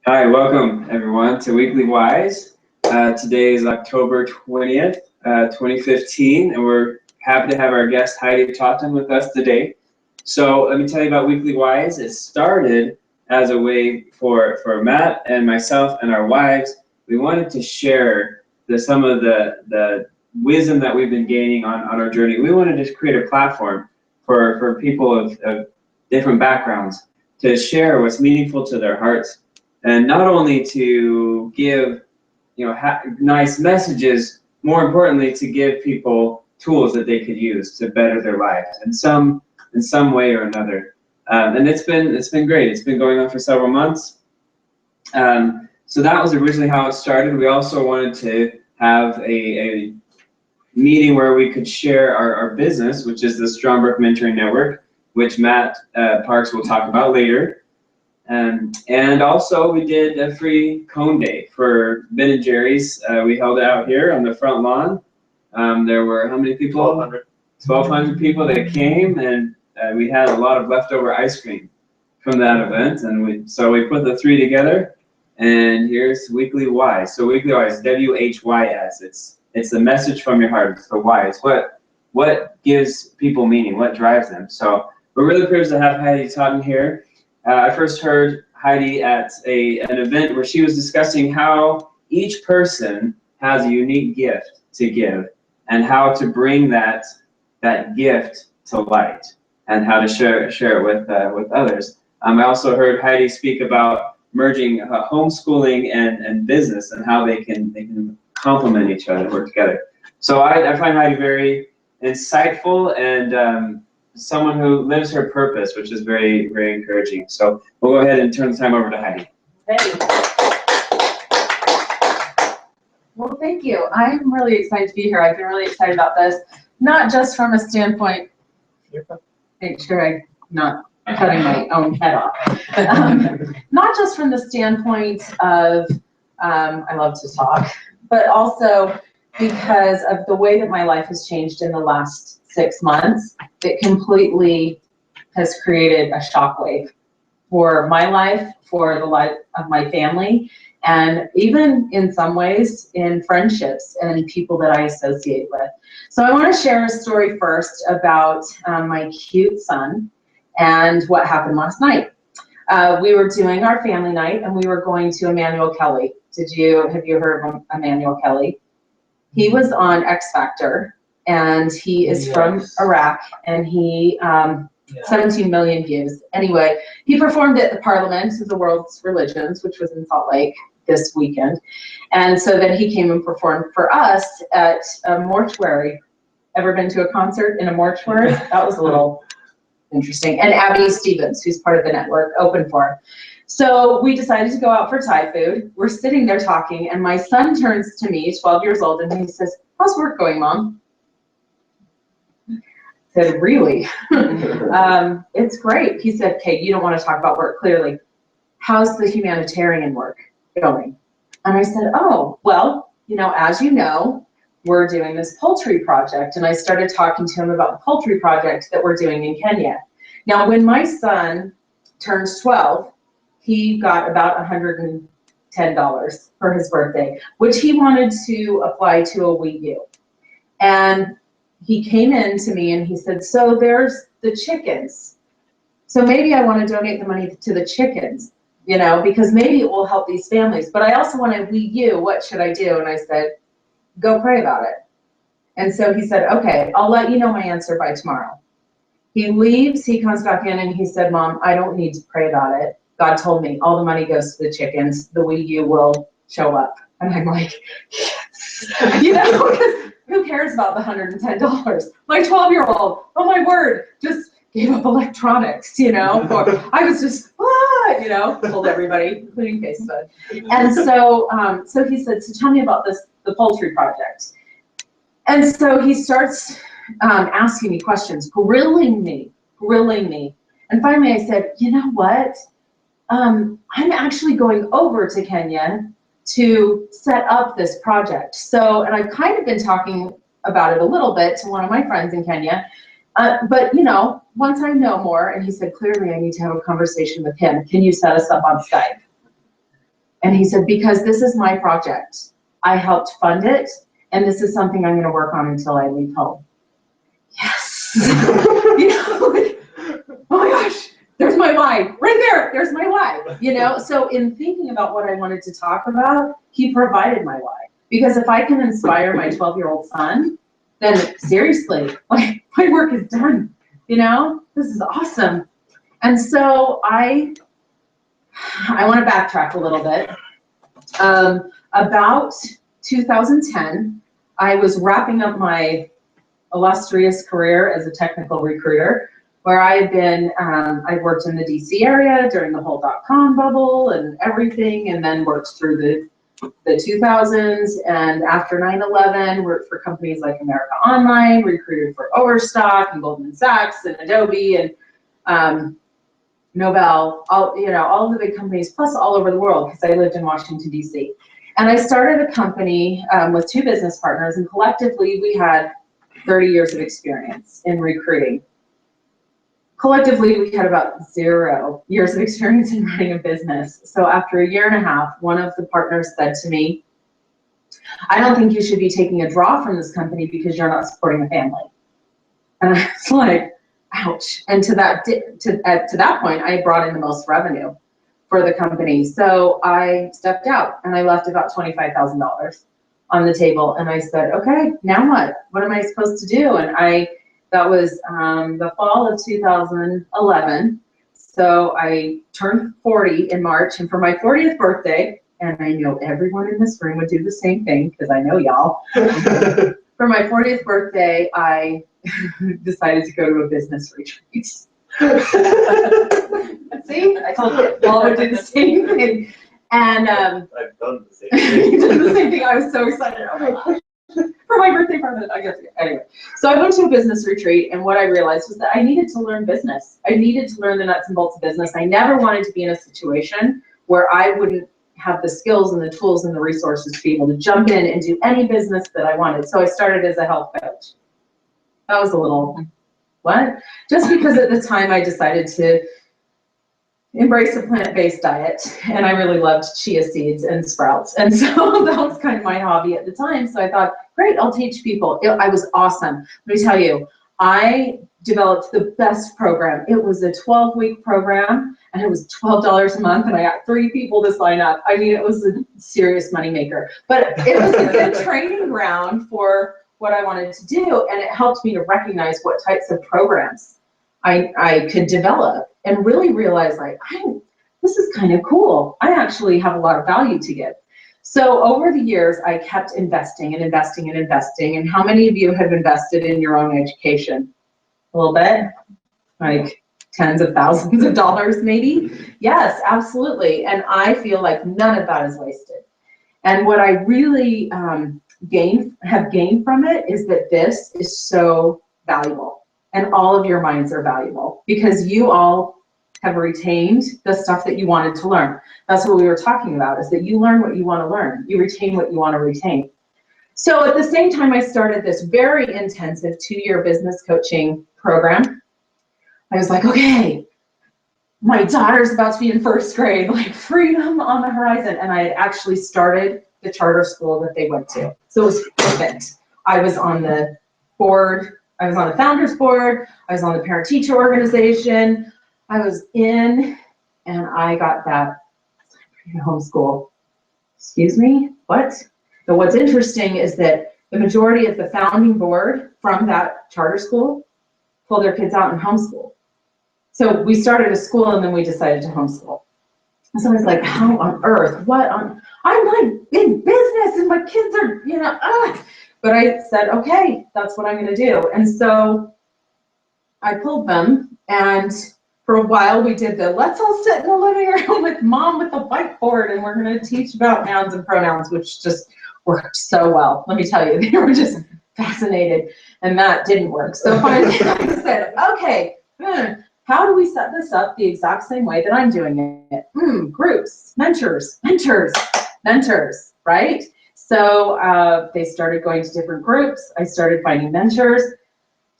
Hi, welcome everyone to Weekly Wise. Today is October 20th, 2015, and we're happy to have our guest Heidi Totten with us today. So let me tell you about Weekly Wise. It started as a way for Matt and myself and our wives. We wanted to share some of the wisdom that we've been gaining on our journey. We wanted to create a platform for people of different backgrounds to share what's meaningful to their hearts. And not only to give, nice messages, more importantly, to give people tools that they could use to better their lives in some way or another. And it's been great. It's been going on for several months. So that was originally how it started. We also wanted to have a meeting where we could share our business, which is the Strongbrook Mentoring Network, which Matt Parks will talk about later. And also we did a free cone day for Ben & Jerry's. We held it out here on the front lawn. There were how many people? 1,200 people that came, and we had a lot of leftover ice cream from that event. And so we put the three together, and here's Weekly Wise. So Weekly Wise, WHYS. It's the message from your heart. It's the why. It's what gives people meaning, what drives them. So we're really privileged to have Heidi Totten here. I first heard Heidi at an event where she was discussing how each person has a unique gift to give and how to bring that gift to light and how to share it with others. I also heard Heidi speak about merging homeschooling and business and how they can complement each other, work together. So I find Heidi very insightful and someone who lives her purpose, which is very, very encouraging. So we'll go ahead and turn the time over to Heidi. Hey. Well, thank you. I'm really excited to be here. I've been really excited about this, not just from a standpoint, make sure I'm not cutting my own head off, not just from the standpoint of, I love to talk, but also because of the way that my life has changed in the last 6 months. It completely has created a shockwave for my life, for the life of my family, and even in some ways in friendships and people that I associate with. So I want to share a story first about my cute son and what happened last night. We were doing our family night and we were going to Emmanuel Kelly. Have you heard of Emmanuel Kelly? He was on X Factor. And he is from Iraq, and he 17 million views. Anyway, he performed at the Parliament of the World's Religions, which was in Salt Lake this weekend. And so then he came and performed for us at a mortuary. Ever been to a concert in a mortuary? That was a little interesting. And Abby Stevens, who's part of the network, opened for him. So we decided to go out for Thai food. We're sitting there talking, and my son turns to me, 12 years old, and he says, "How's work going, Mom?" Said, "Really?" It's great. He said, "Okay, you don't want to talk about work, clearly. How's the humanitarian work going?" And I said, "Oh, well, as you know, we're doing this poultry project." And I started talking to him about the poultry project that we're doing in Kenya. Now, when my son turns 12, he got about $110 for his birthday, which he wanted to apply to a Wii U. And he came in to me and he said, "So there's the chickens. So maybe I want to donate the money to the chickens, because maybe it will help these families. But I also want a Wii U. What should I do?" And I said, "Go pray about it." And so he said, "Okay, I'll let you know my answer by tomorrow." He leaves, he comes back in and he said, "Mom, I don't need to pray about it. God told me all the money goes to the chickens. The Wii U will show up." And I'm like, yes. Who cares about the $110? My 12-year-old, oh my word, just gave up electronics, I was just, told everybody, including Facebook. And so he said, "So tell me about the poultry project." And so he starts asking me questions, grilling me. And finally I said, "You know what? I'm actually going over to Kenya to set up this project." So, and I've kind of been talking about it a little bit to one of my friends in Kenya, but once I know more, and he said, "Clearly I need to have a conversation with him. Can you set us up on Skype?" And he said, because this is my project. I helped fund it, and this is something I'm gonna work on until I leave home. Yes. You know, like, oh my gosh, there's my why, right there, there's my why. You know, so in thinking about what I wanted to talk about, he provided my why. Because if I can inspire my 12-year-old son, then seriously, like, my work is done. You know, this is awesome. And so I want to backtrack a little bit. About 2010, I was wrapping up my illustrious career as a technical recruiter, where I've worked in the DC area during the whole .com bubble and everything, and then worked through the 2000s, and after 9/11, worked for companies like America Online, recruited for Overstock and Goldman Sachs and Adobe and Nobel, all of the big companies, plus all over the world, because I lived in Washington, DC. And I started a company with 2 business partners, and collectively we had 30 years of experience in recruiting. Collectively, we had about 0 years of experience in running a business. So after 1.5 years, one of the partners said to me, I don't think you should be taking a draw from this company because you're not supporting a family. And I was like, ouch. And to that point, I brought in the most revenue for the company. So I stepped out and I left about $25,000 on the table. And I said, okay, now what? What am I supposed to do? And that was the fall of 2011. So I turned 40 in March, and for my 40th birthday, and I know everyone in this room would do the same thing because I know y'all. For my 40th birthday, I decided to go to a business retreat. See, I told you, y'all would do the same thing. And I've done the same thing. you did the same thing. I was so excited. Oh my gosh. For my birthday present, I guess. Anyway, so I went to a business retreat, and what I realized was that I needed to learn business. I needed to learn the nuts and bolts of business. I never wanted to be in a situation where I wouldn't have the skills and the tools and the resources to be able to jump in and do any business that I wanted. So I started as a health coach. That was a little, what? Just because at the time I decided to embrace a plant-based diet, and I really loved chia seeds and sprouts, and so that was kind of my hobby at the time. So I thought, great, I'll teach people. I was awesome. Let me tell you, I developed the best program. It was a 12-week program, and it was $12 a month, and I got 3 people to sign up. I mean, it was a serious moneymaker, but it was a good training ground for what I wanted to do, and it helped me to recognize what types of programs I could develop and really realize, like, this is kind of cool. I actually have a lot of value to give. So over the years, I kept investing and investing and investing. And how many of you have invested in your own education? A little bit? Like tens of thousands of dollars, maybe? Yes, absolutely. And I feel like none of that is wasted. And what I really have gained from it is that this is so valuable. And all of your minds are valuable because you all have retained the stuff that you wanted to learn. That's what we were talking about, is that you learn what you want to learn. You retain what you want to retain. So at the same time, I started this very intensive 2-year business coaching program. I was like, okay, my daughter's about to be in 1st grade, like freedom on the horizon. And I had actually started the charter school that they went to. So it was perfect. I was on the board. I was on the founders board. I was on the parent teacher organization. I was in, and I got that homeschool. Excuse me, what? So what's interesting is that the majority of the founding board from that charter school pulled their kids out and homeschool. So we started a school and then we decided to homeschool. And so I was like, how on earth, what on, I'm like in business and my kids are, But I said, okay, that's what I'm gonna do. And so I pulled them, and for a while we did let's all sit in the living room with mom with the whiteboard and we're gonna teach about nouns and pronouns, which just worked so well. Let me tell you, they were just fascinated, and that didn't work. So finally I said, okay, how do we set this up the exact same way that I'm doing it? Groups, mentors, right? So they started going to different groups. I started finding mentors.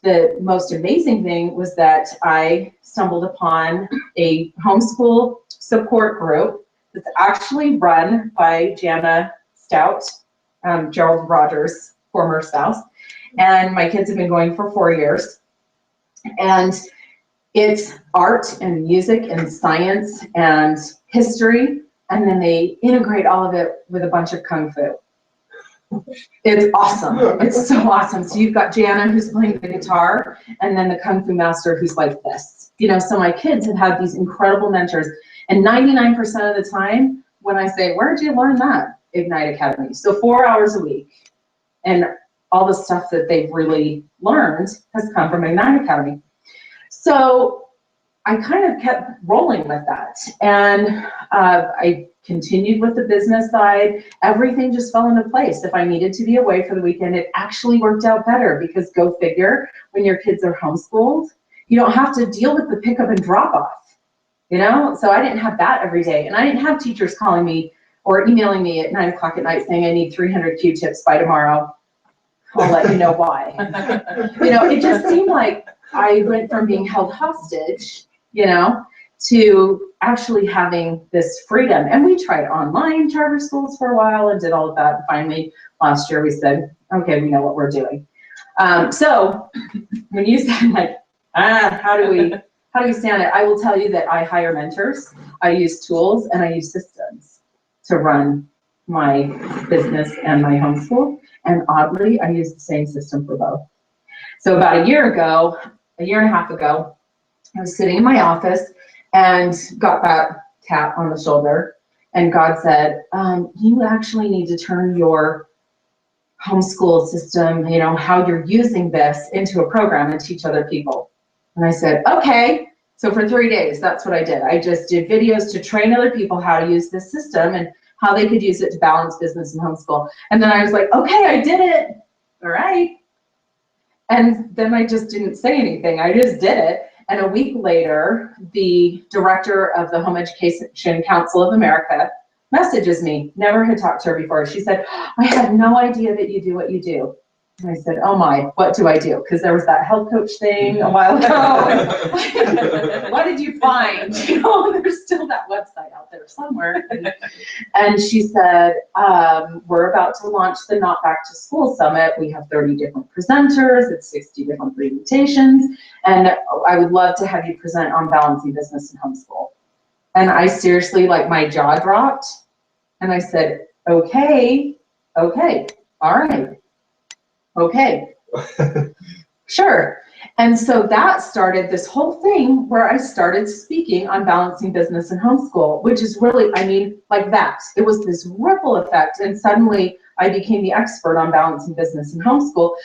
The most amazing thing was that I stumbled upon a homeschool support group It's actually run by Jana Stout, Gerald Rogers' former spouse. And my kids have been going for 4 years. And it's art and music and science and history. And then they integrate all of it with a bunch of Kung Fu. It's awesome. It's so awesome. So you've got Jana who's playing the guitar, and then the Kung Fu master who's like this. You know, so my kids have had these incredible mentors. And 99% of the time, when I say, where did you learn that? Ignite Academy. So 4 hours a week. And all the stuff that they've really learned has come from Ignite Academy. So I kind of kept rolling with that. And I continued with the business side. Everything just fell into place. If I needed to be away for the weekend, it actually worked out better because go figure, when your kids are homeschooled, you don't have to deal with the pickup and drop off, you know? So I didn't have that every day. And I didn't have teachers calling me or emailing me at 9 o'clock at night saying I need 300 Q-tips by tomorrow. I'll let you know why. You know, it just seemed like I went from being held hostage, you know, to actually having this freedom. And we tried online charter schools for a while and did all of that. And finally, last year we said, okay, we know what we're doing. So when you said like, how do we stand it? I will tell you that I hire mentors, I use tools, and I use systems to run my business and my homeschool. And oddly, I use the same system for both. So about a year and a half ago, I was sitting in my office and got that tap on the shoulder. And God said, you actually need to turn your homeschool system, you know, how you're using this into a program and teach other people. And I said, okay. So for 3 days, that's what I did. I just did videos to train other people how to use this system and how they could use it to balance business and homeschool. And then I was like, okay, I did it. All right. And then I just didn't say anything. I just did it. And a week later, the director of the Home Education Council of America messages me. Never had talked to her before. She said, I had no idea that you do what you do. And I said, oh my, what do I do? Because there was that health coach thing a while ago. What did you find? You know, there's still that website out there somewhere. And she said, we're about to launch the Not Back to School Summit. We have 30 different presenters. It's 60 different presentations. And I would love to have you present on balancing business and homeschool. And I seriously, like, my jaw dropped. And I said, okay, all right. Okay, sure. And so that started this whole thing where I started speaking on balancing business and homeschool, which is really, I mean, like that. It was this ripple effect. And suddenly I became the expert on balancing business and homeschool.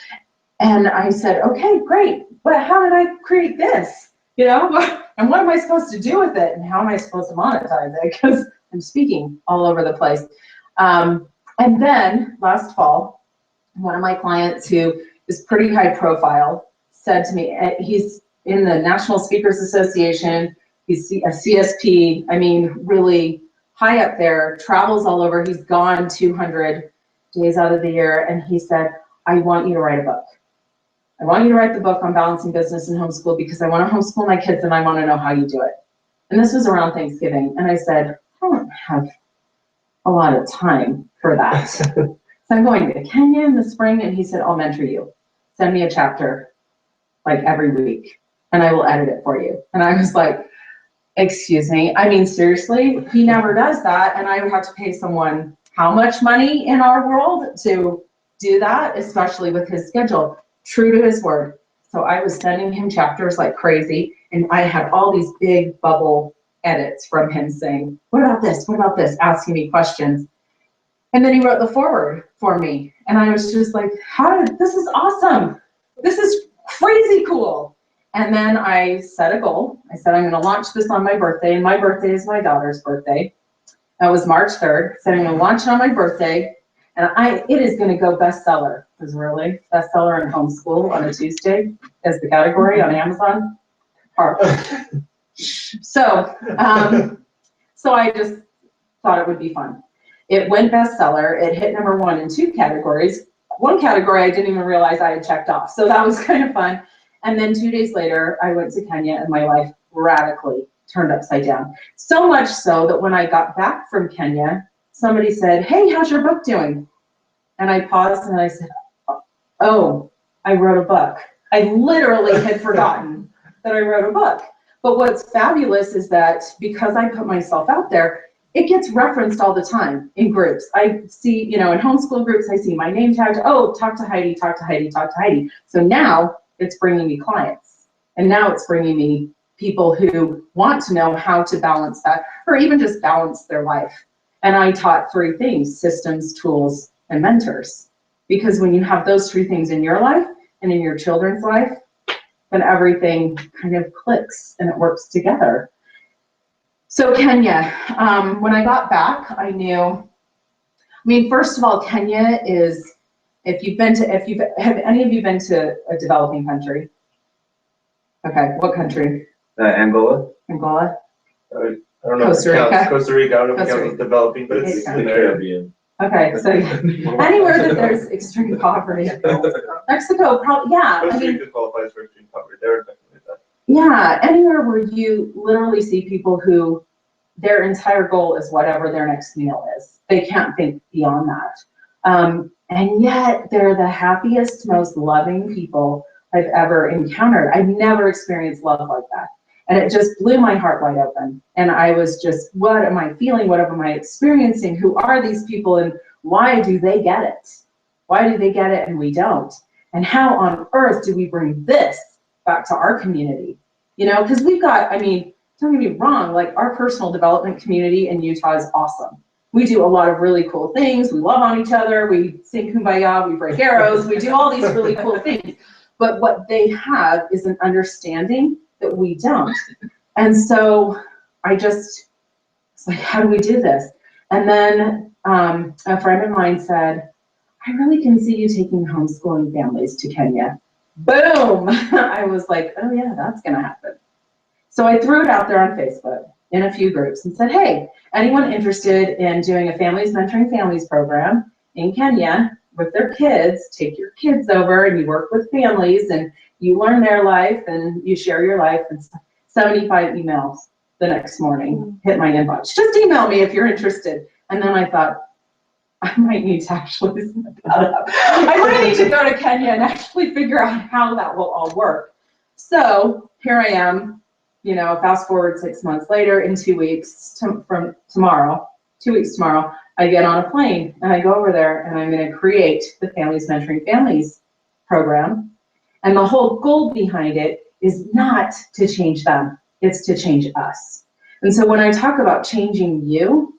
And I said, okay, great. But how did I create this? You know, and what am I supposed to do with it? And how am I supposed to monetize it? Because I'm speaking all over the place. And then last fall, one of my clients who is pretty high profile said to me, he's in the National Speakers Association, he's a CSP, I mean, really high up there, travels all over, he's gone 200 days out of the year, and he said, I want you to write a book. I want you to write the book on balancing business and homeschool because I want to homeschool my kids and I want to know how you do it. And this was around Thanksgiving, and I said, I don't have a lot of time for that. So I'm going to Kenya in the spring, and he said, I'll mentor you. Send me a chapter, like every week, and I will edit it for you. And I was like, excuse me, I mean, seriously? He never does that, and I would have to pay someone how much money in our world to do that, especially with his schedule. True to his word. So I was sending him chapters like crazy, and I had all these big bubble edits from him saying, what about this? What about this? Asking me questions. And then he wrote the foreword for me. And I was just like, this is awesome. This is crazy cool. And then I set a goal. I said, I'm going to launch this on my birthday. And my birthday is my daughter's birthday. That was March 3rd. So I'm going to launch it on my birthday. And it is going to go bestseller. Because really, bestseller in homeschool on a Tuesday is the category on Amazon. So I just thought it would be fun. It went bestseller. It hit #1 in 2 categories. One category I didn't even realize I had checked off. So that was kind of fun. And then 2 days later, I went to Kenya and my life radically turned upside down. So much so that when I got back from Kenya, somebody said, "Hey, how's your book doing?" And I paused and I said, "Oh, I wrote a book." I literally had forgotten that I wrote a book. But what's fabulous is that because I put myself out there, it gets referenced all the time in groups. I see, you know, in homeschool groups, I see my name tagged. Oh, talk to Heidi, talk to Heidi, talk to Heidi. So now it's bringing me clients. And now it's bringing me people who want to know how to balance that, or even just balance their life. And I taught 3 things: systems, tools, and mentors. Because when you have those 3 things in your life and in your children's life, then everything kind of clicks and it works together. So Kenya, when I got back, I mean, first of all, Kenya is, have any of you been to a developing country? Okay, what country? Angola. Angola? I don't know Costa if it counts. Rica. Costa Rica, I don't know if it Costa counts as developing, but it's Rica. in the Caribbean. Okay, so anywhere that there's extreme poverty. Mexico, probably, yeah. I Costa mean, Rica qualifies for extreme poverty. They're definitely that. yeah, anywhere where you literally see people who their entire goal is whatever their next meal is. They can't think beyond that. And yet they're the happiest, most loving people I've ever encountered. I've never experienced love like that. And it just blew my heart wide open. And I was just, what am I feeling? What am I experiencing? Who are these people? And why do they get it? Why do they get it and we don't? And how on earth do we bring this back to our community? You know, because we've got, I mean, don't get me wrong, like our personal development community in Utah is awesome. We do a lot of really cool things. We love on each other. We sing Kumbaya, we break arrows. We do all these really cool things. But what they have is an understanding that we don't. And so I just, it's like, how do we do this? And then a friend of mine said, "I really can see you taking homeschooling families to Kenya." Boom! I was like, oh yeah, that's gonna happen. So I threw it out there on Facebook in a few groups and said, hey, anyone interested in doing a Families Mentoring Families program in Kenya with their kids, take your kids over and you work with families and you learn their life and you share your life. And 75 emails the next morning hit my inbox. Just email me if you're interested. And then I thought, I might need to actually set that up. I might need to go to Kenya and actually figure out how that will all work. So here I am, you know, fast forward 6 months later, in 2 weeks from tomorrow, 2 weeks tomorrow, I get on a plane and I go over there and I'm going to create the Families Mentoring Families program. And the whole goal behind it is not to change them, it's to change us. And so when I talk about changing you,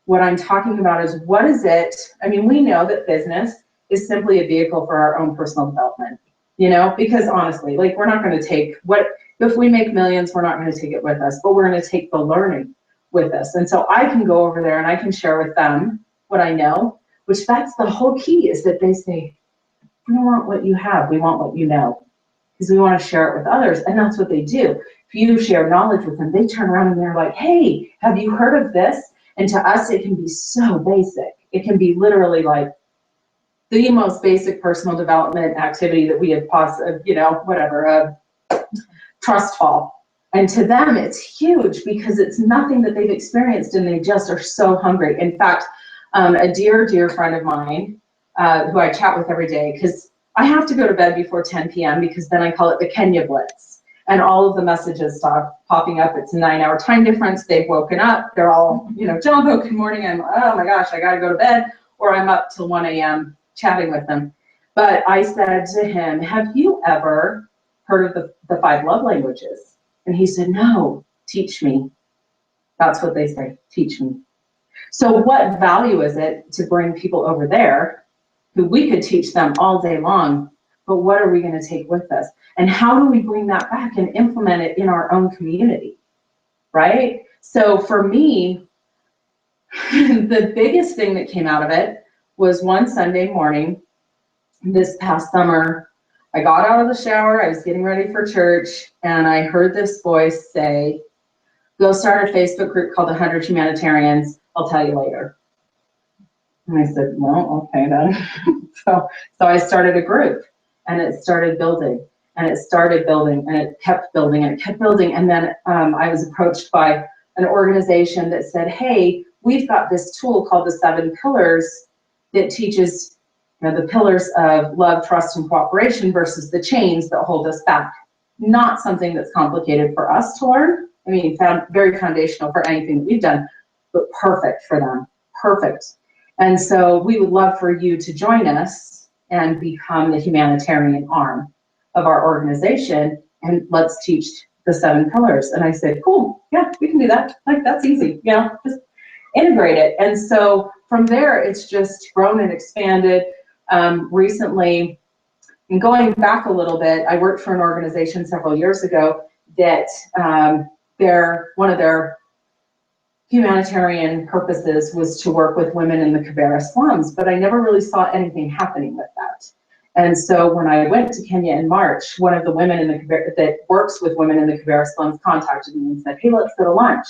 what I'm talking about is what is it, I mean, we know that business is simply a vehicle for our own personal development, you know, because honestly, like we're not going to take if we make millions, we're not going to take it with us, but we're going to take the learning with us. And so I can go over there and I can share with them what I know, which that's the whole key, is that they say, we don't want what you have, we want what you know, because we want to share it with others. And that's what they do. If you share knowledge with them, they turn around and they're like, hey, have you heard of this? And to us, it can be so basic. It can be literally like the most basic personal development activity that we have possibly, you know, whatever, trust fall. And to them, it's huge because it's nothing that they've experienced and they just are so hungry. In fact, a dear, dear friend of mine who I chat with every day, because I have to go to bed before 10 p.m. because then I call it the Kenya Blitz. And all of the messages stop popping up. It's a 9-hour time difference. They've woken up. They're all, you know, Jumbo, good morning. I'm, oh my gosh, I got to go to bed. Or I'm up till 1 a.m. chatting with them. But I said to him, have you ever heard of the 5 love languages? And he said, no, teach me. That's what they say, teach me. So what value is it to bring people over there who we could teach them all day long, but what are we going to take with us? And how do we bring that back and implement it in our own community, right? So for me, the biggest thing that came out of it was one Sunday morning this past summer. I got out of the shower, I was getting ready for church, and I heard this voice say, go start a Facebook group called 100 Humanitarians, I'll tell you later. And I said, well, okay then. So I started a group and it started building. And it started building, and it kept building, and it kept building. And then I was approached by an organization that said, hey, we've got this tool called the 7 Pillars that teaches, you know, the pillars of love, trust, and cooperation versus the chains that hold us back. Not something that's complicated for us to learn. I mean, very foundational for anything that we've done, but perfect for them, perfect. And so we would love for you to join us and become the humanitarian arm of our organization, and let's teach the 7 pillars. And I said, cool, yeah, we can do that. Like, that's easy, you know, just integrate it. And so from there, it's just grown and expanded. Recently, and going back a little bit, I worked for an organization several years ago that one of their humanitarian purposes was to work with women in the Kibera slums, but I never really saw anything happening with that. And so when I went to Kenya in March, one of the women in the Kibera, that works with women in the Kibera slums, contacted me and said, hey, let's go to lunch.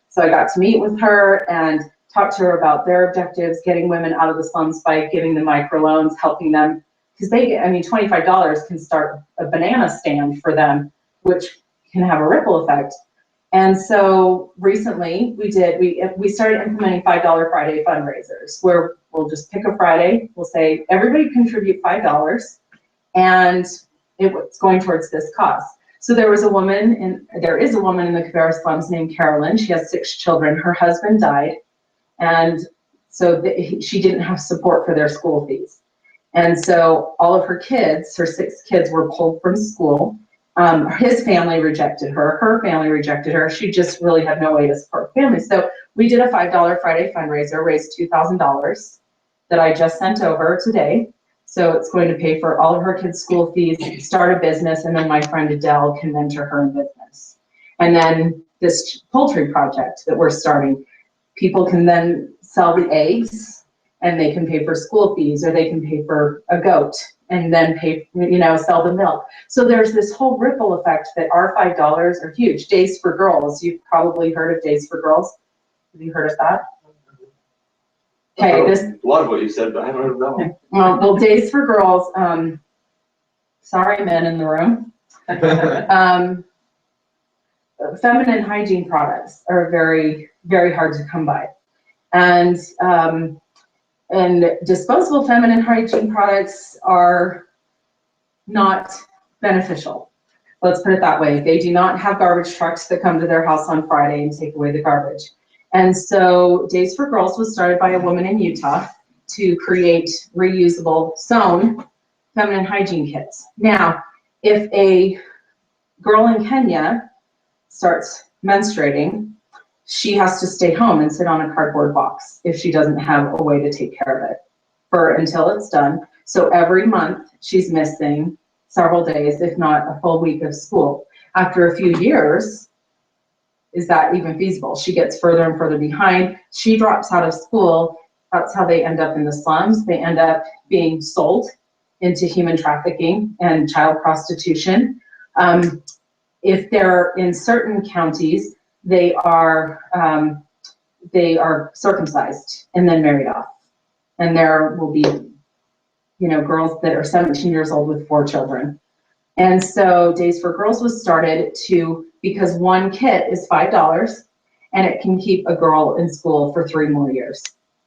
So I got to meet with her and talk to her about their objectives, getting women out of the slums by giving them microloans, helping them, because they, I mean, $25 can start a banana stand for them, which can have a ripple effect. And so recently we started implementing $5 Friday fundraisers, where we'll just pick a Friday, we'll say, everybody contribute $5, and it's going towards this cause. So there is a woman in the Kibera slums named Carolyn. She has 6 children. Her husband died, and so she didn't have support for their school fees. And so all of her kids, her 6 kids, were pulled from school. His family rejected her, her family rejected her. She just really had no way to support her family. So we did a $5 Friday fundraiser, raised $2,000 that I just sent over today. So it's going to pay for all of her kids' school fees, start a business, and then my friend Adele can mentor her in business. And then this poultry project that we're starting, people can then sell the eggs and they can pay for school fees, or they can pay for a goat and then pay, you know, sell the milk. So there's this whole ripple effect that our $5 are huge. Days for Girls, you've probably heard of Days for Girls. Have you heard of that? Okay, a lot of what you said, but I haven't heard of that one. Well, Days for Girls, sorry men in the room. Feminine hygiene products are very, very hard to come by. And disposable feminine hygiene products are not beneficial. Let's put it that way. They do not have garbage trucks that come to their house on Friday and take away the garbage. And so Days for Girls was started by a woman in Utah to create reusable sewn feminine hygiene kits. Now, if a girl in Kenya starts menstruating, she has to stay home and sit on a cardboard box if she doesn't have a way to take care of it until it's done. So every month she's missing several days, if not a full week of school. After a few years, is that even feasible? She gets further and further behind. She drops out of school. That's how they end up in the slums. They end up being sold into human trafficking and child prostitution. If they're in certain counties, they are circumcised and then married off. And there will be, you know, girls that are 17 years old with 4 children. And so Days for Girls was started because one kit is $5 and it can keep a girl in school for 3 more years.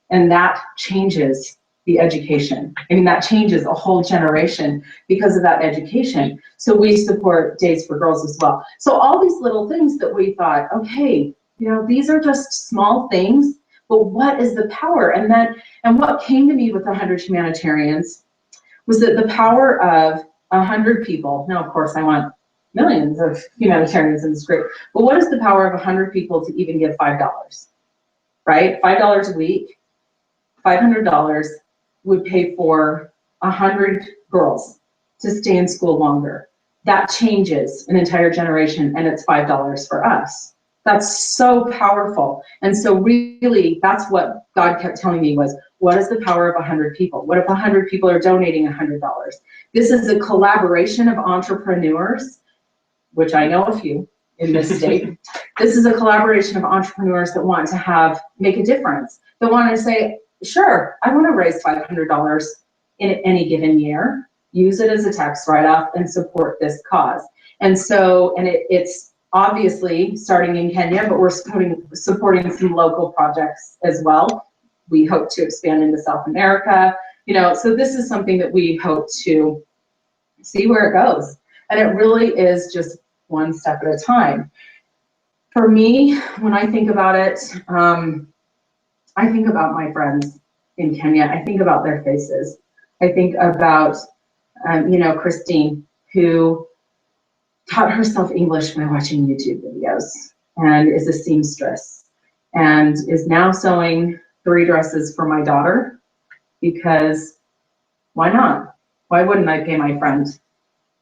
And that changes the education. I mean, that changes a whole generation because of that education. So we support Days for Girls as well. So all these little things that we thought, okay, you know, these are just small things, but what is the power? And what came to me with 100 Humanitarians was that the power of 100 people, now of course I want millions of humanitarians and it's great, but what is the power of 100 people to even give $5, right? $5 a week, $500 would pay for 100 girls to stay in school longer. That changes an entire generation, and it's $5 for us. That's so powerful. And so really, that's what God kept telling me was, what is the power of 100 people? What if 100 people are donating $100? This is a collaboration of entrepreneurs, which I know a few in this state. This is a collaboration of entrepreneurs that want to make a difference, that want to say, sure, I want to raise $500 in any given year. use it as a tax write-off and support this cause. And so, and it's obviously starting in Kenya, but we're supporting some local projects as well. We hope to expand into South America, you know, so this is something that we hope to see where it goes. And it really is just one step at a time. For me, when I think about it, I think about my friends in Kenya. I think about their faces. I think about, you know, Christine, who taught herself English by watching YouTube videos and is a seamstress and is now sewing 3 dresses for my daughter, because why not? Why wouldn't I pay my friend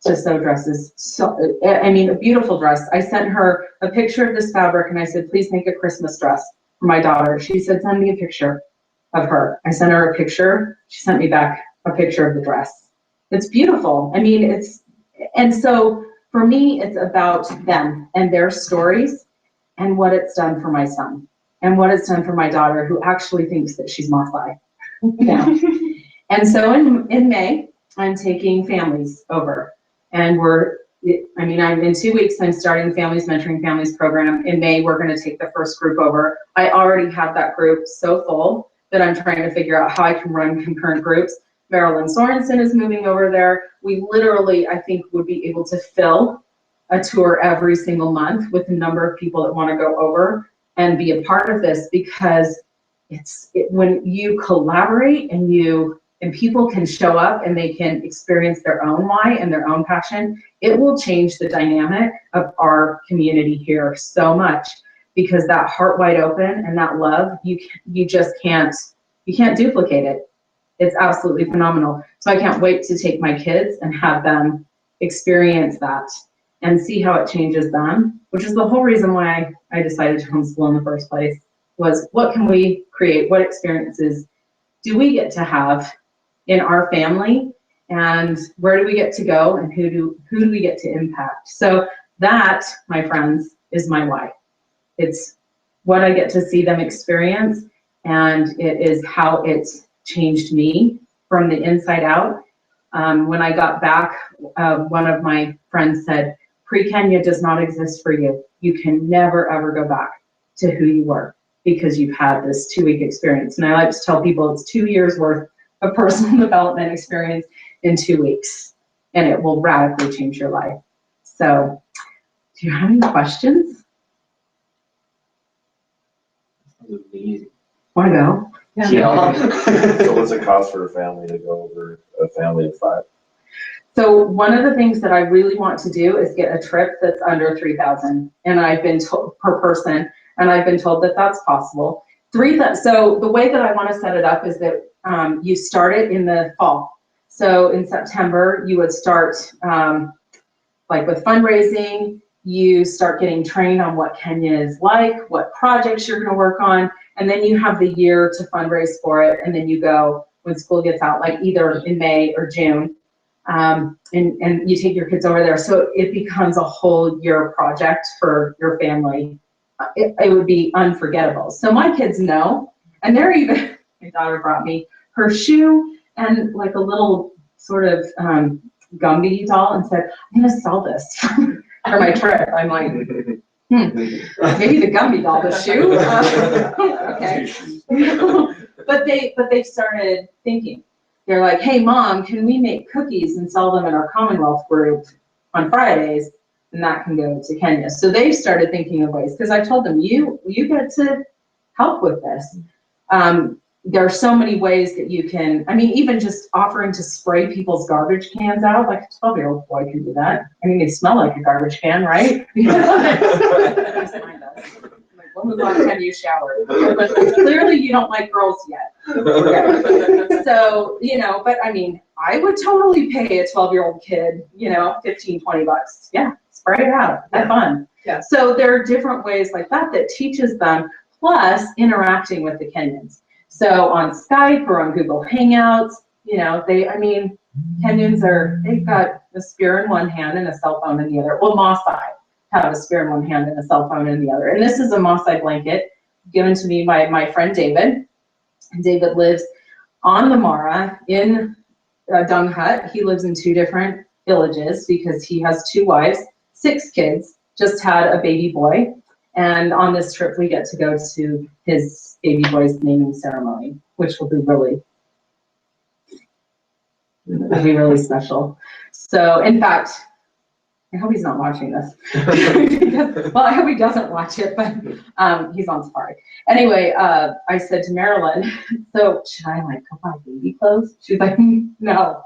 to sew dresses? So, I mean, a beautiful dress. I sent her a picture of this fabric and I said, please make a Christmas dress for my daughter. She said, send me a picture of her. I sent her a picture. She sent me back a picture of the dress. It's beautiful. I mean, and so for me, it's about them and their stories and what it's done for my son and what it's done for my daughter, who actually thinks that she's Maasai. Yeah. And so in May, I'm taking families over, and I'm in 2 weeks, I'm starting the Families Mentoring Families program. In May, we're going to take the first group over. I already have that group so full that I'm trying to figure out how I can run concurrent groups. Marilyn Sorensen is moving over there. We literally, I think, would be able to fill a tour every single month with the number of people that want to go over and be a part of this, because when you collaborate and people can show up and they can experience their own why and their own passion, it will change the dynamic of our community here so much, because that heart wide open and that love, you just can't duplicate it. It's absolutely phenomenal. So I can't wait to take my kids and have them experience that and see how it changes them, which is the whole reason why I decided to homeschool in the first place, was what can we create? What experiences do we get to have in our family, and where do we get to go, and who do we get to impact? So that, my friends, is my why. It's what I get to see them experience, and it is how it's changed me from the inside out. When I got back, one of my friends said, pre-Kenya does not exist for you. You can never, ever go back to who you were, because you've had this 2-week experience. And I like to tell people it's 2 years worth of personal development experience in 2 weeks, and it will radically change your life. So, do you have any questions? Easy. Want to go? Yeah. So what's it cost for a family to go over, a family of 5? So one of the things that I really want to do is get a trip that's under 3,000, and I've been told per person, and I've been told that that's possible. So the way that I want to set it up is that you start it in the fall. So in September, you would start like with fundraising. You start getting trained on what Kenya is like, what projects you're going to work on, and then you have the year to fundraise for it, and then you go when school gets out, like either in May or June, and you take your kids over there. So it becomes a whole year project for your family. It would be unforgettable. So my kids know, and they're even, my daughter brought me her shoe and like a little sort of Gumby doll and said, I'm going to sell this for my trip. I'm like, maybe the Gumby doll, the shoe? Okay. But they started thinking. They're like, hey, Mom, can we make cookies and sell them in our Commonwealth group on Fridays? And that can go to Kenya. So they've started thinking of ways, because I told them, you get to help with this. There are so many ways that you can, I mean, even just offering to spray people's garbage cans out, like a 12-year-old boy can do that. I mean, they smell like a garbage can, right? Like, when was the last time you showered? Clearly you don't like girls yet. So, but I mean, I would totally pay a 12-year-old kid, $15, $20. Yeah, spray it out, have fun. Yeah. So there are different ways like that teaches them, plus interacting with the Kenyans. So on Skype or on Google Hangouts, Kenyans they've got a spear in one hand and a cell phone in the other. Well, Maasai have a spear in one hand and a cell phone in the other. And this is a Maasai blanket given to me by my friend David. And David lives on the Mara in dung hut. He lives in 2 different villages because he has 2 wives, 6 kids, just had a baby boy. And on this trip, we get to go to his baby boy's naming ceremony, which will be really special. So, in fact, I hope he's not watching this. Because, well, I hope he doesn't watch it, but he's on safari. Anyway, I said to Marilyn, so should I like go buy baby clothes? She's like, no.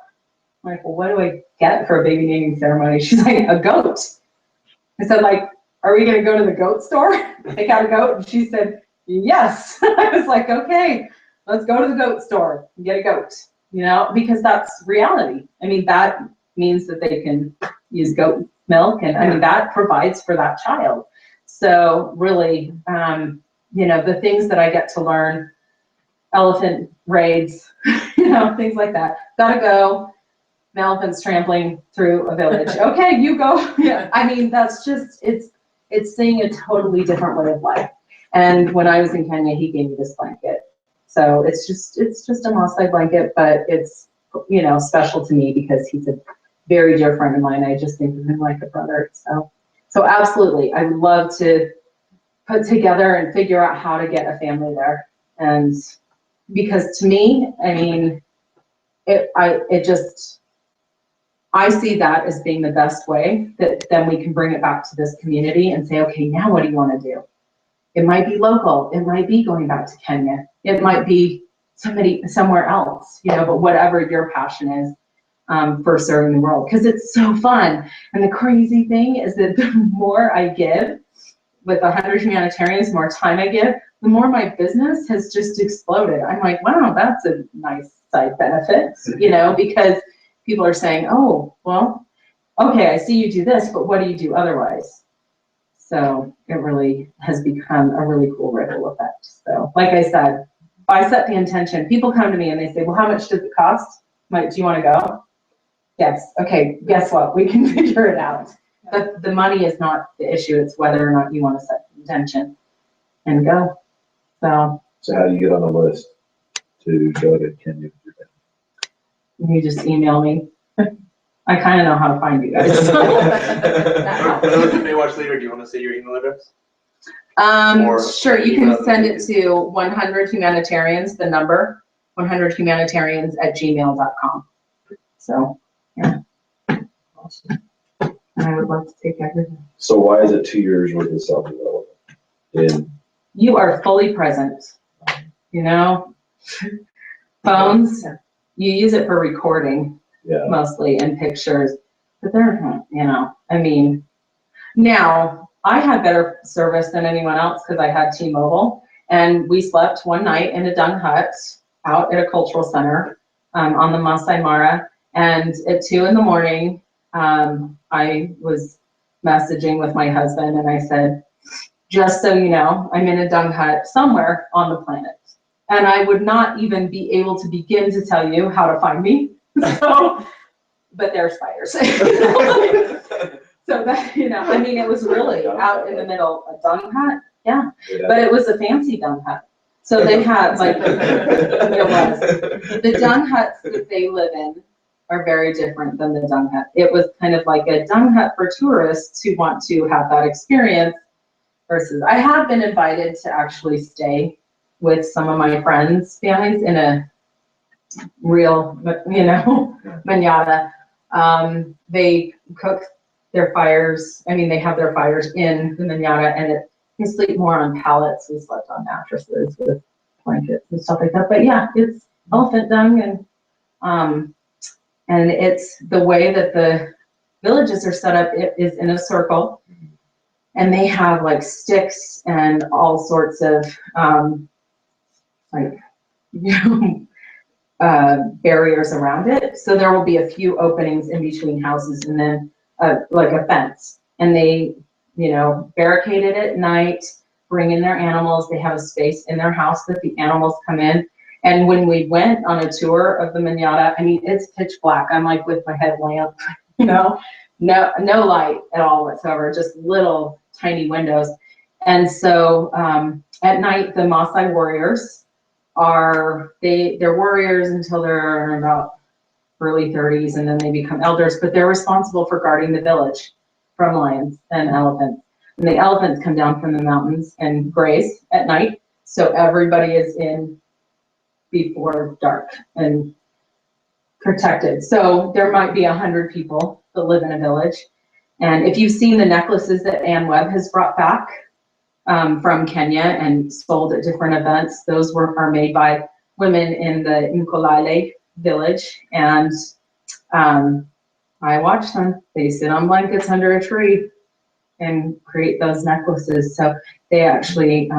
I'm like, well, what do I get for a baby naming ceremony? She's like, a goat. I said, like, are we gonna go to the goat store? Pick out a goat? And she said, yes. I was like, okay, let's go to the goat store and get a goat, you know, because that's reality. I mean, that means that they can use goat milk, and I mean, that provides for that child. So really, you know, the things that I get to learn, elephant raids, you know, things like that. Gotta go. An elephant's trampling through a village. Okay, you go. Yeah. I mean, that's just, it's seeing a totally different way of life. And when I was in Kenya, he gave me this blanket. So it's just a Maasai blanket, but it's, you know, special to me because he's a very dear friend of mine. I just think of him like a brother. So absolutely, I would love to put together and figure out how to get a family there. And because to me, I mean, I see that as being the best way that then we can bring it back to this community and say, okay, now what do you want to do? It might be local. It might be going back to Kenya. It might be somebody somewhere else, you know, but whatever your passion is for serving the world, because it's so fun. And the crazy thing is that the more I give with 100 Humanitarians, the more time I give, the more my business has just exploded. I'm like, wow, that's a nice side benefit, you know, because people are saying, oh, well, okay, I see you do this, but what do you do otherwise? So it really has become a really cool ripple effect. So like I said, I set the intention. People come to me and they say, well, how much does it cost? I'm like, do you want to go? Yes. Okay, guess what? We can figure it out. But the money is not the issue. It's whether or not you want to set the intention and go. So how do you get on the list to go to Kenya? you just email me. I kind of know how to find you guys. For those who may watch later, do you want to say your email address? Sure, you can send it to 100 Humanitarians, the number, 100humanitarians@gmail.com. So, yeah. Awesome. And I would love to take everything. So why is it 2 years worth of self-development? You are fully present, you know? Phones, you use it for recording. Yeah. Mostly, and pictures, but they're, you know, I mean, now I had better service than anyone else because I had T-Mobile, and we slept one night in a dung hut out at a cultural center on the Masai Mara, and at 2 a.m, I was messaging with my husband, and I said, just so you know, I'm in a dung hut somewhere on the planet, and I would not even be able to begin to tell you how to find me. So, but there are spiders. So that, you know, I mean, it was really out in the middle, a dung hut, yeah. But it was a fancy dung hut. So they had like, the dung huts that they live in are very different than the dung hut. It was kind of like a dung hut for tourists who want to have that experience versus, I have been invited to actually stay with some of my friends' families in a real, you know, manada. They cook their fires. I mean, they have their fires in the manada, and they sleep more on pallets. We slept on mattresses with blankets and stuff like that. But yeah, it's elephant dung, and it's the way that the villages are set up. It is in a circle, and they have like sticks and all sorts of like, you know, barriers around it. So there will be a few openings in between houses, and then like a fence. And they, you know, barricade it at night, bring in their animals. They have a space in their house that the animals come in. And when we went on a tour of the manada, I mean, it's pitch black. I'm like with my headlamp, you know, no light at all whatsoever, just little tiny windows. And so at night, the Maasai warriors they're warriors until they're about early 30s, and then they become elders, but they're responsible for guarding the village from lions and elephants. And the elephants come down from the mountains and graze at night, so everybody is in before dark and protected. So there might be 100 people that live in a village. And if you've seen the necklaces that Ann Webb has brought back from Kenya and sold at different events, those are made by women in the Nkolale village. And I watch them. They sit on blankets under a tree and create those necklaces. So they actually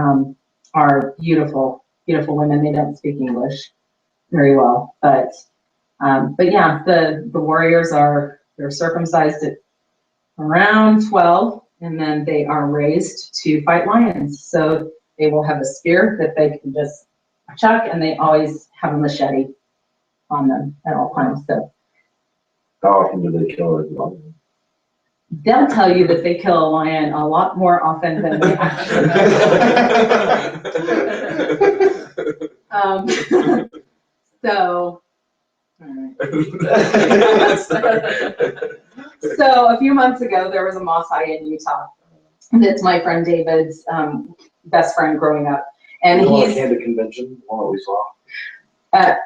are beautiful, beautiful women. They don't speak English very well, but yeah, the warriors they're circumcised at around 12, and then they are raised to fight lions. So they will have a spear that they can just chuck, and they always have a machete on them at all times. So How often do they kill it? they'll tell you that they kill a lion a lot more often than they actually do. So a few months ago, there was a Maasai in Utah. That's my friend David's best friend growing up. And The one that he's, came to convention, the one that we saw.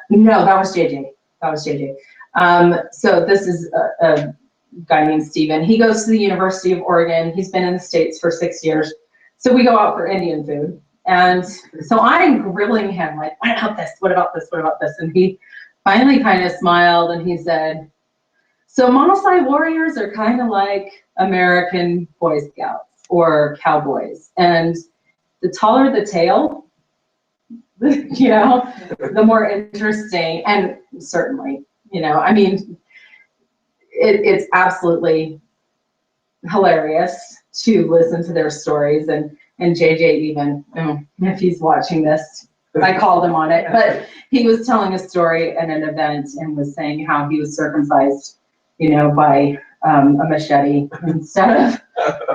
no, that was JJ. That was JJ. So this is a guy named Steven. He goes to the University of Oregon. He's been in the States for 6 years. So we go out for Indian food. And so I'm grilling him, like, what about this? What about this? What about this? And he finally kind of smiled and he said, so Maasai warriors are kind of like American Boy Scouts or cowboys. And the taller the tail, you know, the more interesting. And certainly, you know, I mean, it's absolutely hilarious to listen to their stories. And JJ even, if he's watching this, I called him on it, but he was telling a story at an event and was saying how he was circumcised, you know, by a machete instead of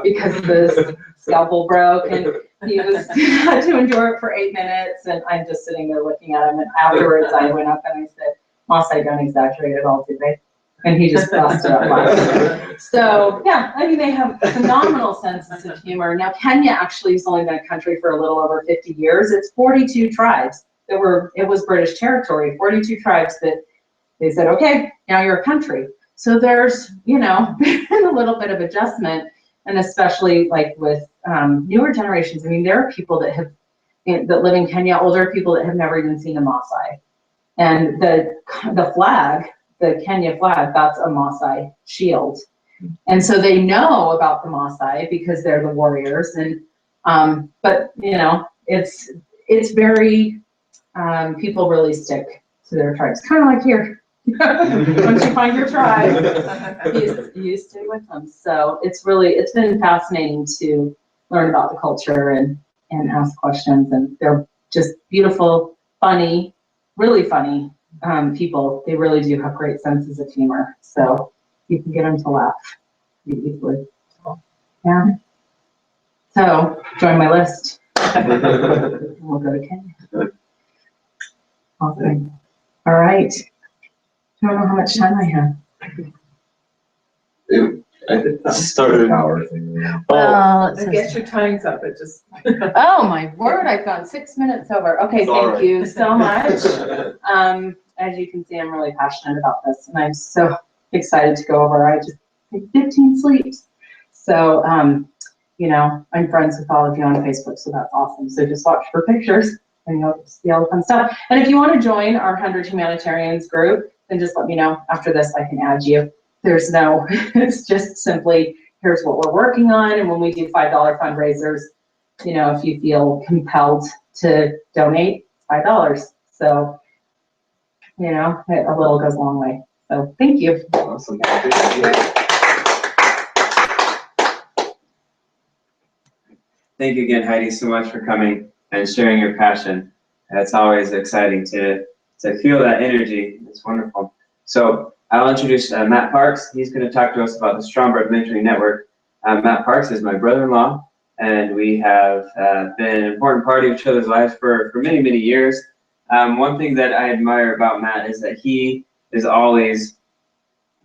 because the scalpel broke, and he had to endure it for 8 minutes. And I'm just sitting there looking at him. And afterwards, I went up and I said, Maasai don't exaggerate at all, do they? And he just busted up laughing. So yeah, I mean, they have phenomenal senses of humor. Now, Kenya actually has only been a country for a little over 50 years. It's 42 tribes it was British territory, 42 tribes that they said, okay, now you're a country. So there's, you know, been a little bit of adjustment, and especially like with newer generations. I mean, there are people that live in Kenya, older people that have never even seen a Maasai. And the flag, the Kenya flag, that's a Maasai shield. And so they know about the Maasai because they're the warriors. And but you know, it's very people really stick to their tribes, kind of like here. Once you find your tribe, you stay with them. So it's been fascinating to learn about the culture and ask questions. And they're just beautiful, funny, really funny people. They really do have great senses of humor. So you can get them to laugh easily. Yeah. So join my list. We'll go to Kenya. Awesome. All right. I don't know how much time I have. I started An hour thing. Well, I guess your time's up, it just. oh my word, I've gone 6 minutes over. Okay, It's all thank right. you so much. As you can see, I'm really passionate about this, and I'm so excited to go over. I just take 15 sleeps. So, you know, I'm friends with all of you on Facebook, so that's awesome. So just watch for pictures and you'll see all the fun stuff. And if you want to join our 100 Humanitarians group, then just let me know after this. I can add you. There's no, it's just simply, here's what we're working on. And when we do $5 fundraisers, you know, if you feel compelled to donate, $5. So, you know, a little goes a long way. So thank you. Awesome. Thank you again, Heidi, so much for coming and sharing your passion. It's always exciting to feel that energy. It's wonderful. So I'll introduce Matt Parks. He's going to talk to us about the Stromberg Mentoring Network. Matt Parks is my brother-in-law, and we have been an important part of each other's lives for many, many years. One thing that I admire about Matt is that he is always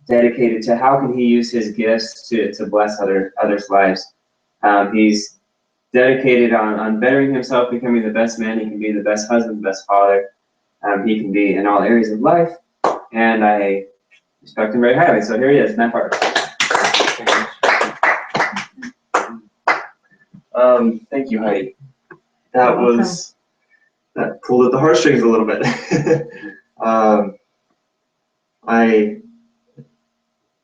dedicated to how can he use his gifts to bless others' lives. He's dedicated on bettering himself, becoming the best man he can be, the best husband, the best father he can be in all areas of life. And I respect him very highly. So here he is, Matt Parker. Thank you, Heidi. That pulled at the heartstrings a little bit.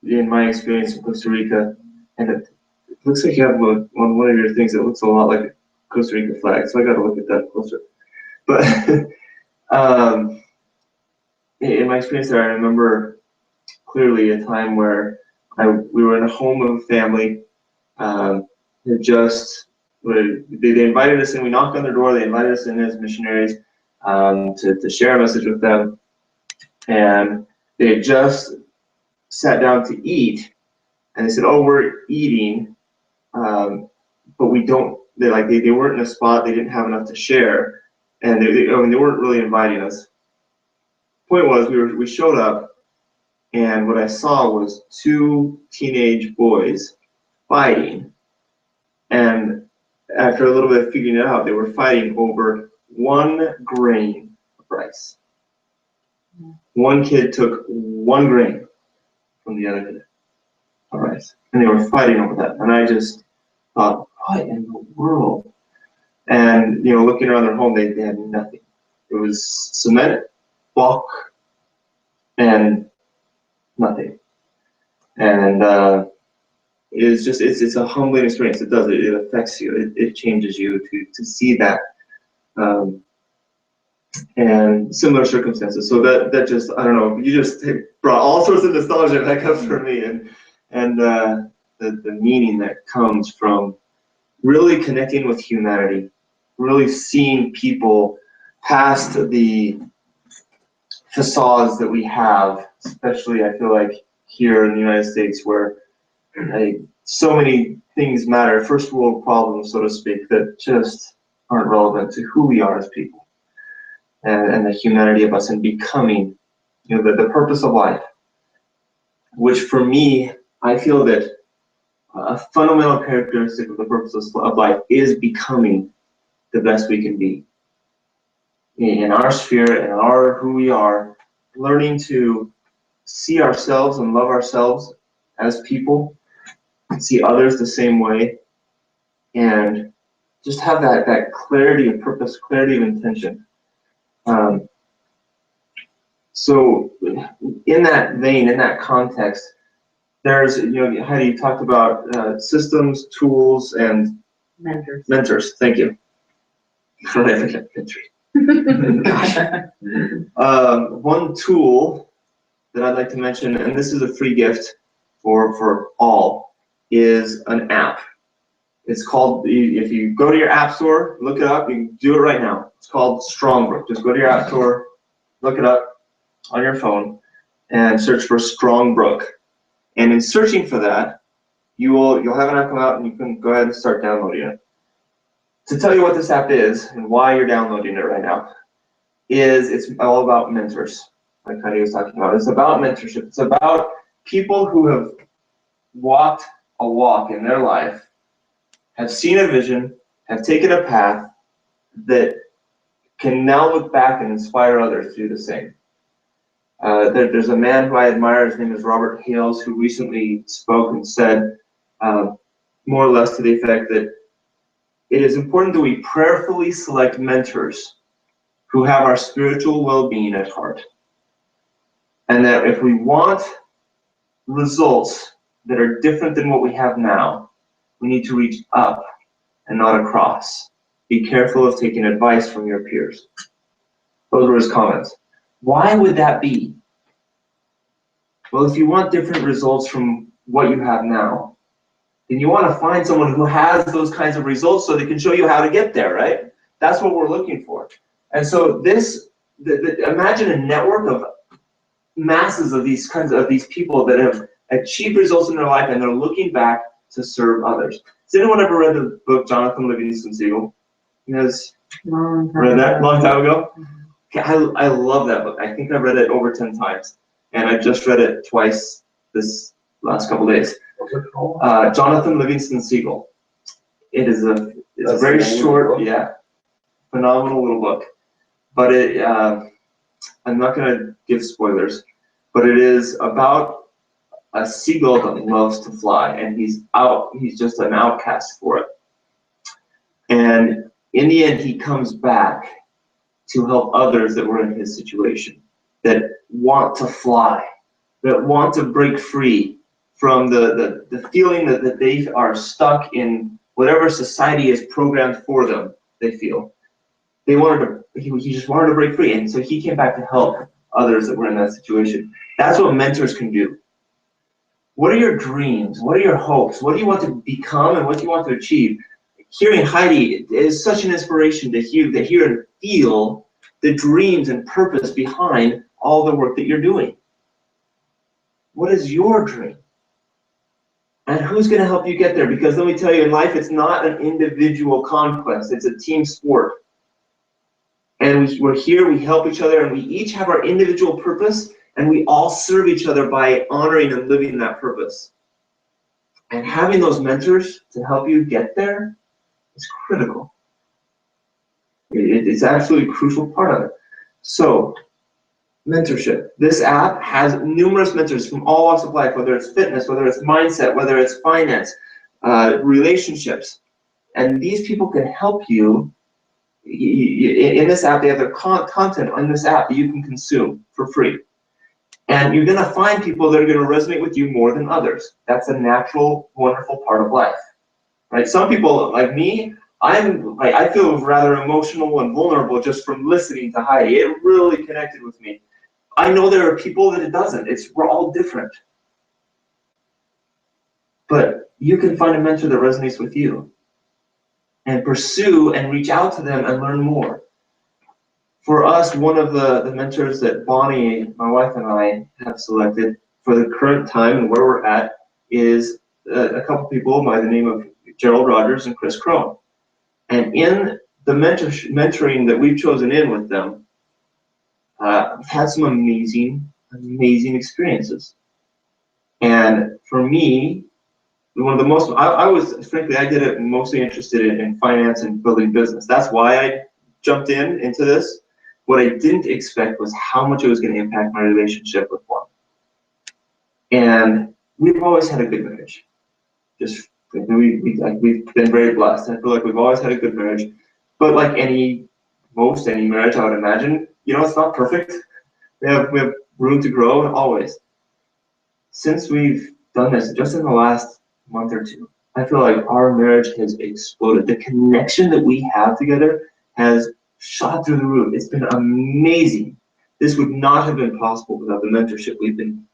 In my experience in Costa Rica, and it looks like you have one of your things that looks a lot like a Costa Rica flag, so I got to look at that closer. But in my experience there, I remember clearly a time where we were in a home of a family. They invited us in. We knocked on their door. They invited us in as missionaries to share a message with them, and they had just sat down to eat, and they said, "Oh, we're eating, but we don't." They weren't in a spot. They didn't have enough to share, and they weren't really inviting us. Point was, we showed up, and what I saw was two teenage boys fighting, and after a little bit of figuring it out, they were fighting over 1 grain of rice. One kid took 1 grain from the other kid of rice, and they were fighting over that. And I just thought, what in the world? And looking around their home, they had nothing. It was cement, bulk, and nothing. And it's a humbling experience. It does. It affects you. It changes you to see that. And similar circumstances. So that just, I don't know, you just brought all sorts of nostalgia back up for me, and the meaning that comes from really connecting with humanity, really seeing people past the facades that we have, especially I feel like here in the United States, where so many things matter, first world problems, so to speak, that just aren't relevant to who we are as people. And the humanity of us, and becoming, the purpose of life, which for me, I feel that a fundamental characteristic of the purpose of life is becoming the best we can be. In our sphere, in who we are, learning to see ourselves and love ourselves as people, see others the same way, and just have that clarity of purpose, clarity of intention. So in that vein, in that context, there's, Heidi, you talked about systems, tools, and mentors. Thank you. One tool that I'd like to mention, and this is a free gift for all, is an app. It's called, if you go to your app store, look it up, you can do it right now. It's called Strongbrook. Just go to your app store, look it up on your phone, and search for Strongbrook. And in searching for that, you'll have an app come out, and you can go ahead and start downloading it. To tell you what this app is and why you're downloading it right now, it's all about mentors, like Heidi was talking about. It's about mentorship. It's about people who have walked a walk in their life, have seen a vision, have taken a path that can now look back and inspire others to do the same. There's a man who I admire, his name is Robert Hales, who recently spoke and said, more or less to the effect that it is important that we prayerfully select mentors who have our spiritual well-being at heart. And that if we want results that are different than what we have now, we need to reach up and not across. Be careful of taking advice from your peers. Those were his comments. Why would that be? Well, if you want different results from what you have now, then you want to find someone who has those kinds of results so they can show you how to get there, right? That's what we're looking for. And so imagine a network of masses of these people that have achieved results in their life, and they're looking back to serve others. Has anyone ever read the book Jonathan Livingston Seagull? You guys read that a long time ago? Okay, I love that book. I think I read it over 10 times. and I just read it twice this last couple days. What's it called? Jonathan Livingston Seagull. It's a That's very the name of the short, book? yeah, phenomenal little book. But I'm not going to give spoilers, but it is about a seagull that loves to fly, and he's just an outcast for it. And in the end, he comes back to help others that were in his situation, that want to fly, that want to break free from the feeling that they are stuck in whatever society has programmed for them, they feel. He just wanted to break free, and so he came back to help others that were in that situation. That's what mentors can do. What are your dreams? What are your hopes? What do you want to become, and what do you want to achieve? Hearing Heidi is such an inspiration to hear and feel the dreams and purpose behind all the work that you're doing. What is your dream? And who's going to help you get there? Because let me tell you, in life, it's not an individual conquest. It's a team sport. And we're here, we help each other, and we each have our individual purpose, and we all serve each other by honoring and living that purpose. And having those mentors to help you get there is critical. It's absolutely a crucial part of it. So, mentorship. This app has numerous mentors from all walks of life, whether it's fitness, whether it's mindset, whether it's finance, relationships. And these people can help you. In this app, they have their content on this app that you can consume for free. And you're going to find people that are going to resonate with you more than others. That's a natural, wonderful part of life. Right? Some people, like me, I feel rather emotional and vulnerable just from listening to Heidi. It really connected with me. I know there are people that it doesn't. We're all different. But you can find a mentor that resonates with you and pursue and reach out to them and learn more. For us, one of the mentors that Bonnie, my wife, and I have selected for the current time and where we're at is a couple people by the name of Gerald Rogers and Chris Crone. And in the mentoring that we've chosen in with them, we've had some amazing experiences. And for me, one of the most, I did it mostly interested in finance and building business. That's why I jumped into this. What I didn't expect was how much it was going to impact my relationship with one. And we've always had a good marriage. We've been very blessed. I feel like we've always had a good marriage. But like most any marriage, I would imagine, it's not perfect. We have room to grow, always. Since we've done this, just in the last month or two, I feel like our marriage has exploded. The connection that we have together has shot through the roof. It's been amazing. This would not have been possible without the mentorship we've been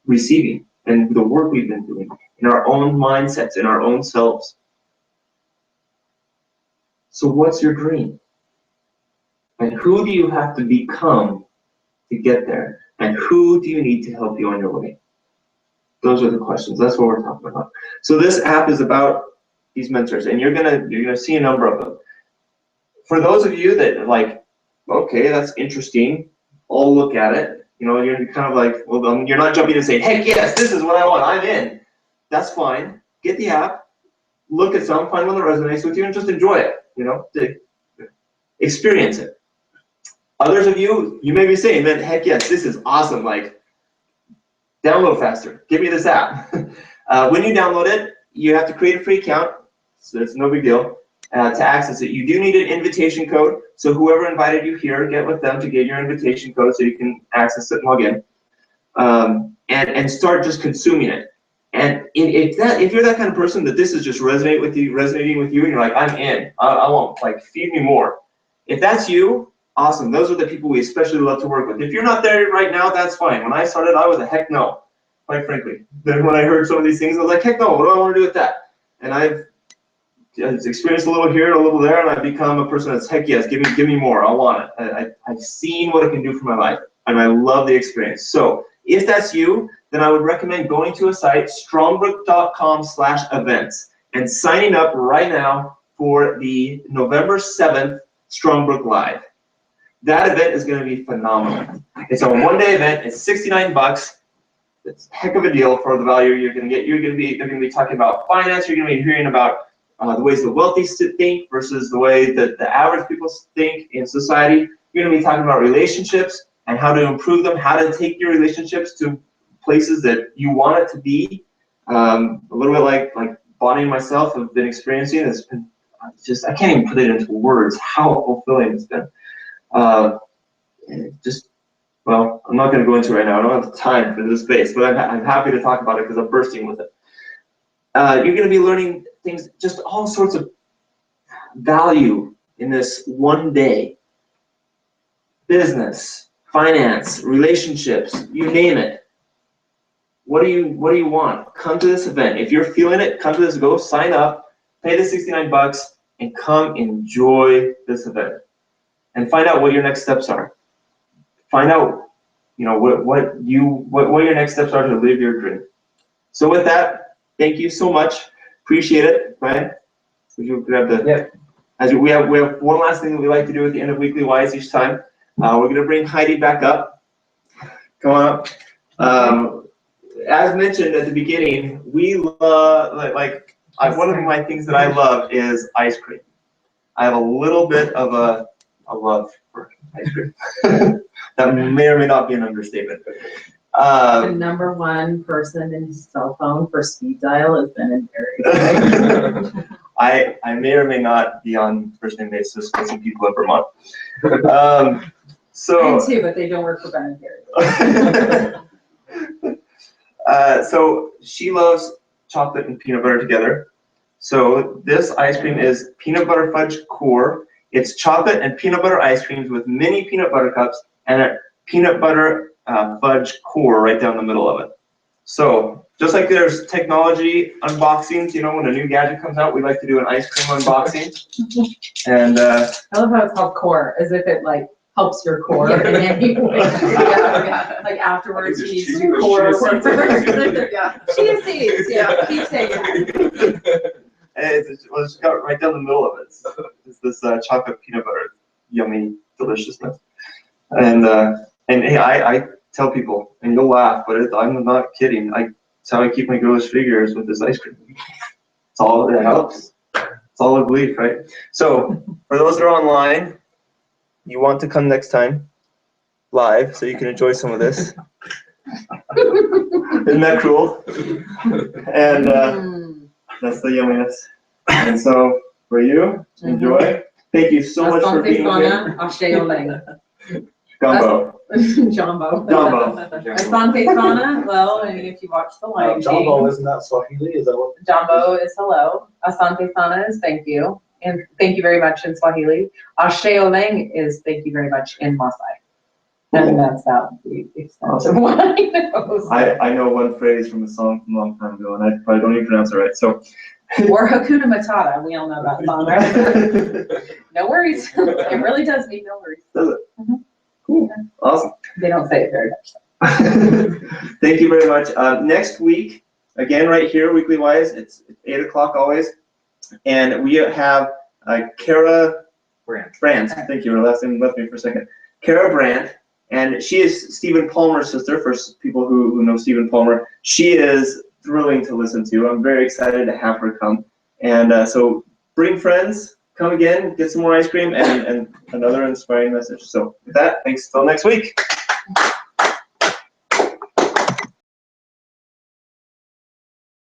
receiving and the work we've been doing in our own mindsets, in our own selves. So what's your dream? And who do you have to become to get there? And who do you need to help you on your way? Those are the questions. That's what we're talking about. So this app is about these mentors, and you're gonna see a number of them. For those of you that are like, okay, that's interesting, I'll look at it. You're kind of like, well, you're not jumping in and saying, heck yes, this is what I want, I'm in. That's fine. Get the app, look at some, find one that resonates with you, and just enjoy it. Experience it. Others of you may be saying, man, heck yes, this is awesome. Like, download faster. Give me this app. When you download it, you have to create a free account, so it's no big deal. To access it, you do need an invitation code. So whoever invited you here, get with them to get your invitation code so you can access it and log in, and start just consuming it. And if you're that kind of person that this is just resonating with you, and you're like, I'm in. I want, like, feed me more. If that's you, awesome. Those are the people we especially love to work with. If you're not there right now, that's fine. When I started, I was a heck no, quite frankly. Then when I heard some of these things, I was like, heck no, what do I want to do with that? And I've experienced a little here, a little there, and I've become a person that's, heck yes, give me more, I want it. I've seen what it can do for my life, and I love the experience. So if that's you, then I would recommend going to a site, strongbrook.com/events, and signing up right now for the November 7th Strongbrook Live. That event is going to be phenomenal. It's a one-day event. It's $69. It's a heck of a deal for the value you're going to get. They're going to be talking about finance. You're going to be hearing about the ways the wealthy think versus the way that the average people think in society. You're going to be talking about relationships and how to improve them, how to take your relationships to places that you want it to be. A little bit like Bonnie and myself have been experiencing. It's been just, I can't even put it into words how fulfilling it's been. Well, I'm not going to go into it right now. I don't have the time for this space, but I'm happy to talk about it because I'm bursting with it. You're going to be learning things, just all sorts of value in this one day. Business, finance, relationships, you name it. What do you want? Come to this event. If you're feeling it, come to this, go sign up, pay the $69, and come enjoy this event. And find out what your next steps are. Find out, what your next steps are to live your dream. So with that, thank you so much. Appreciate it, Brian. Would you grab the? Yep. As we have one last thing that we like to do at the end of Weekly Wise each time. We're going to bring Heidi back up. Come on up. As mentioned at the beginning, we love one of my things that I love is ice cream. I have a little bit of a love for ice cream. That may or may not be an understatement. The number one person in his cell phone for speed dial is Ben and Barry. I may or may not be on first name basis with some people in Vermont. Mine So too, but they don't work for Ben and Barry. So she loves chocolate and peanut butter together. So this ice cream is peanut butter fudge core. It's chocolate and peanut butter ice creams with mini peanut butter cups and a peanut butter fudge core right down the middle of it. So just like there's technology unboxings, when a new gadget comes out, we like to do an ice cream unboxing. And I love how it's called core, as if it helps your core in any way. Like afterwards, you need to do core work. Yeah. Chia seeds. Yeah. Keep saying that. it's got right down the middle of it. It's this chocolate peanut butter, yummy deliciousness. And hey, I tell people, and you'll laugh, but I'm not kidding. It's how I keep my girlish figures with this ice cream. It's all it helps. It's all I believe, right? So for those that are online, you want to come next time live so you can enjoy some of this. Isn't that cool? And that's the yumminess. And so for you, enjoy. Thank you so much for being here. Gumbo. Jumbo. Asante Sana, well, I mean, if you watch The Lion King. Jumbo, isn't that Swahili? Is that what? Jumbo is hello. Asante Sana is thank you. And thank you very much in Swahili. Ashe Oleng is thank you very much in Maasai. And that's the extent of what I know. I know one phrase from a song from a long time ago, and I probably don't even pronounce it right. So. Or Hakuna Matata, we all know that song, right? No worries. It really does mean no worries. Does it? Mm-hmm. Cool. Awesome. They don't say it very much. Thank you very much. Next week, again, right here, Weekly Wise, it's 8 o'clock always. And we have Kara Brandt. Thank you. Her last name left me for a second. Kara Brandt. And she is Stephen Palmer's sister, for people who know Stephen Palmer. She is thrilling to listen to. I'm very excited to have her come. And so bring friends, come again, get some more ice cream, and another inspiring message. So with that, thanks till next week.